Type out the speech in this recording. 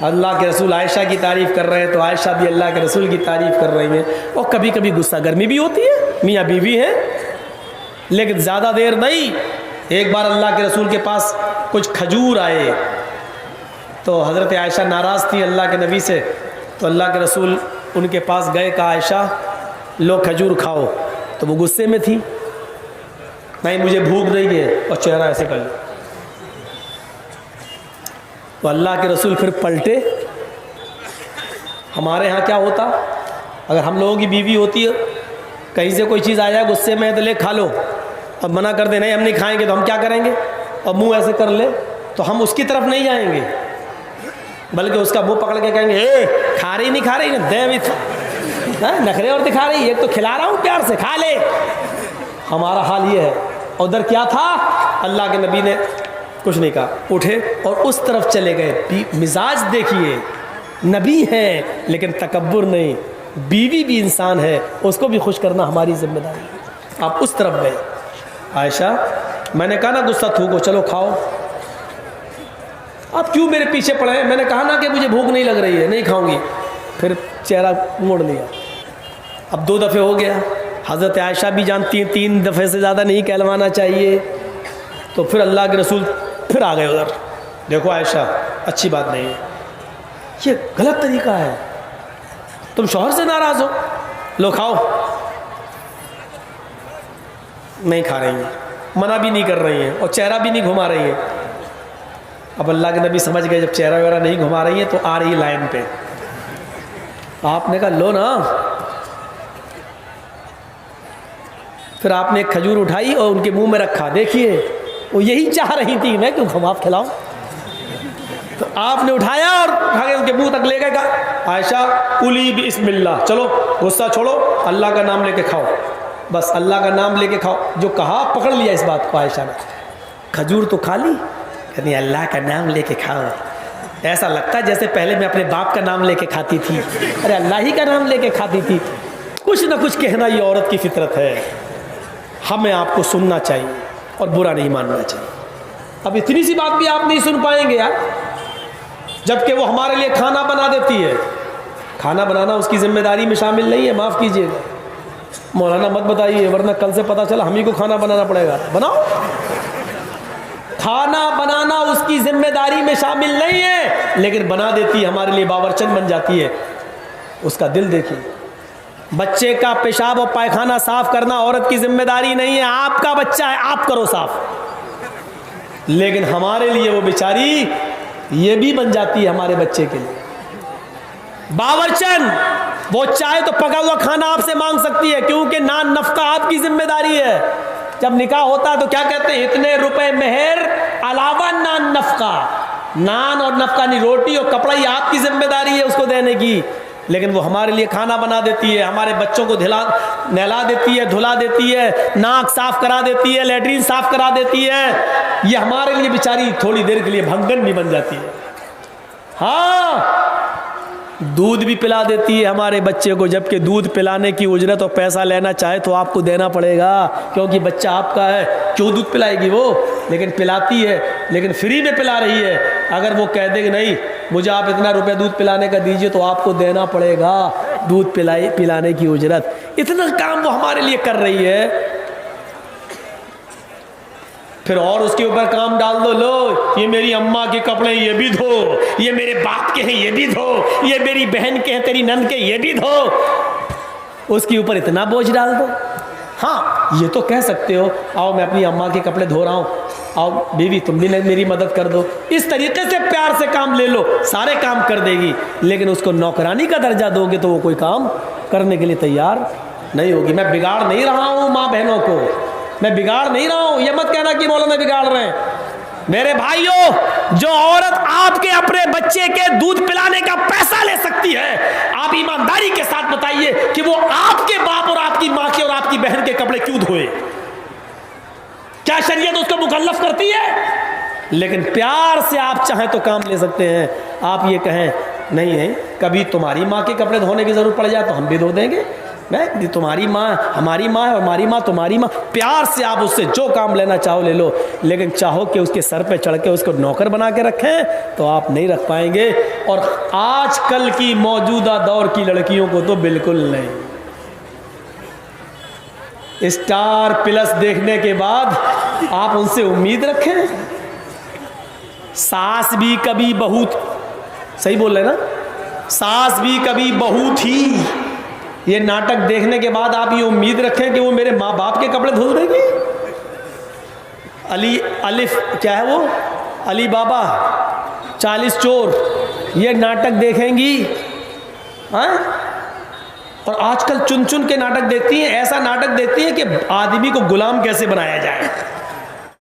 अल्लाह के रसूल आयशा की तारीफ़ कर रहे हैं तो आयशा भी अल्लाह के रसूल की तारीफ़ कर रही हैं। और कभी कभी गुस्सा गर्मी भी होती है, मियाँ बीवी हैं, लेकिन ज़्यादा देर नहीं। एक बार अल्लाह के रसूल के पास कुछ खजूर आए तो हज़रत आयशा नाराज़ थी अल्लाह के नबी से, तो अल्लाह के रसूल उनके पास गए, कहा आयशा लो खजूर खाओ, तो वो गुस्से में थी, नहीं मुझे भूख नहीं है, और चेहरा ऐसे कर लिया। तो अल्लाह के रसूल फिर पलटे। हमारे यहाँ क्या होता, अगर हम लोगों की बीवी होती है, कहीं से कोई चीज़ आ जाए गुस्से में तो ले खा लो, और मना कर दे नहीं हम नहीं खाएंगे, तो हम क्या करेंगे, और मुंह ऐसे कर ले, तो हम उसकी तरफ नहीं जाएंगे, बल्कि उसका मुंह पकड़ के कहेंगे ए खा रही नहीं खा रही ना, दे भी नखरे और दिखा रही, एक तो खिला रहा हूँ प्यार से, खा ले। हमारा हाल ये है। उधर क्या था, अल्लाह के नबी ने कुछ नहीं कहा, उठे और उस तरफ चले गए। मिजाज देखिए, नबी हैं लेकिन तकब्बुर नहीं, बीवी भी इंसान है, उसको भी खुश करना हमारी जिम्मेदारी है। आप उस तरफ गए। आयशा मैंने कहा ना गुस्सा थूको, चलो खाओ, आप क्यों मेरे पीछे पड़े हैं, मैंने कहा ना कि मुझे भूख नहीं लग रही है, नहीं खाऊंगी। फिर चेहरा मोड़ लिया। अब 2 दफ़े हो गया। हज़रत आयशा भी जानती हैं 3 दफ़े से ज़्यादा नहीं कहलवाना चाहिए। तो फिर अल्लाह के रसूल फिर आ गए उधर, देखो आयशा अच्छी बात नहीं है, ये गलत तरीका है, तुम शौहर से नाराज़ हो, लो खाओ। नहीं खा रही हैं, मना भी नहीं कर रही हैं, और चेहरा भी नहीं घुमा रही है। अब अल्लाह के नबी समझ गए जब चेहरा वगैरह नहीं घुमा रही है तो आ रही लाइन पे। आपने कहा लो ना। फिर आपने एक खजूर उठाई और उनके मुंह में रखा, देखिए वो यही चाह रही थी मैं क्यों घुमा खिलाऊं। तो आपने उठाया और उठा के उनके मुंह तक ले गए, कहा आयशा कुली बिस्मिल्लाह, चलो गुस्सा छोड़ो, अल्लाह का नाम लेके खाओ, बस अल्लाह का नाम लेके खाओ। जो कहा पकड़ लिया इस बात को आयशा ने, खजूर तो खा ली, कहती अल्लाह का नाम लेके खाओ। ऐसा लगता है जैसे पहले मैं अपने बाप का नाम लेके खाती थी, अरे अल्लाह ही का नाम लेके खाती थी। कुछ ना कुछ कहना ये औरत की फितरत है, हमें आपको सुनना चाहिए और बुरा नहीं मानना चाहिए। अब इतनी सी बात भी आप नहीं सुन पाएंगे यार, जबकि वो हमारे लिए खाना बना देती है। खाना बनाना उसकी जिम्मेदारी में शामिल नहीं है, माफ़ कीजिएगा मौलाना मत बताइए, वरना कल से पता चला हम ही को खाना बनाना पड़ेगा। बनाओ, खाना बनाना उसकी जिम्मेदारी में शामिल नहीं है, लेकिन बना देती है, हमारे लिए बावर्चन बन जाती है। उसका दिल देखिए। बच्चे का पेशाब और पायखाना साफ करना औरत की जिम्मेदारी नहीं है, आपका बच्चा है, आप करो साफ। लेकिन हमारे लिए वो बेचारी ये भी बन जाती है हमारे बच्चे के लिए बावर्चन। वो चाहे तो पका हुआ खाना आपसे मांग सकती है, क्योंकि नान नफका आपकी जिम्मेदारी है। जब निकाह होता है तो क्या कहते हैं, इतने रुपए मेहर अलावा नान नफका, नान और नफका नहीं, रोटी और कपड़ा ही आपकी जिम्मेदारी है उसको देने की। लेकिन वो हमारे लिए खाना बना देती है, हमारे बच्चों को नहला देती है, धुला देती है, नाक साफ करा देती है, लेटरिन साफ करा देती है। ये हमारे लिए बेचारी थोड़ी देर के लिए भंगन भी बन जाती है। हाँ, दूध भी पिला देती है हमारे बच्चे को, जबकि दूध पिलाने की उजरत और पैसा लेना चाहे तो आपको देना पड़ेगा, क्योंकि बच्चा आपका है। क्यों दूध पिलाएगी वो, लेकिन पिलाती है, लेकिन फ्री में पिला रही है। अगर वो कह देगी नहीं मुझे आप इतना रुपया दूध पिलाने का दीजिए, तो आपको देना पड़ेगा दूध पिलाने की उजरत। इतना काम वो हमारे लिए कर रही है। फिर और उसके ऊपर काम डाल दो, लो ये मेरी अम्मा के कपड़े ये भी धो, ये मेरे बाप के हैं ये भी धो, ये मेरी बहन के हैं तेरी नंद के ये भी धो। उसके ऊपर इतना बोझ डाल दो। हाँ, ये तो कह सकते हो आओ मैं अपनी अम्मा के कपड़े धो रहा हूँ, आओ बीवी तुम भी मेरी मदद कर दो। इस तरीके से प्यार से काम ले लो, सारे काम कर देगी। लेकिन उसको नौकरानी का दर्जा दोगे तो वो कोई काम करने के लिए तैयार नहीं होगी। मैं बिगाड़ नहीं रहा हूँ माँ बहनों को, मैं बिगाड़ नहीं रहा हूँ, ये मत कहना कि मौलाना बिगाड़ रहे हैं। मेरे भाइयों, जो औरत आपके अपने बच्चे के दूध पिलाने का पैसा ले सकती है, आप ईमानदारी के साथ बताइए कि वो आपके बाप और आपकी माँ के और आपकी बहन के कपड़े क्यों धोए? क्या शरीयत उसको मुकल्लफ करती है? लेकिन प्यार से आप चाहें तो काम ले सकते हैं। आप ये कहें नहीं है, कभी तुम्हारी माँ के कपड़े धोने की जरूरत पड़ जाए तो हम भी धो देंगे, नहीं, तुम्हारी माँ हमारी माँ है और हमारी माँ तुम्हारी माँ। प्यार से आप उससे जो काम लेना चाहो ले लो, लेकिन चाहो कि उसके सर पे चढ़ के उसको नौकर बना के रखें तो आप नहीं रख पाएंगे। और आजकल की मौजूदा दौर की लड़कियों को तो बिल्कुल नहीं। स्टार प्लस देखने के बाद आप उनसे उम्मीद रखें? सास भी कभी बहू, सही बोल रहे ना, सास भी कभी बहू थी, ये नाटक देखने के बाद आप ये उम्मीद रखें कि वो मेरे माँ बाप के कपड़े धुल देंगे? अली अलिफ क्या है वो, अली बाबा 40 चोर, ये नाटक देखेंगी? हाँ? और आजकल चुन चुन के नाटक देखती हैं, ऐसा नाटक देखती हैं कि आदमी को गुलाम कैसे बनाया जाए।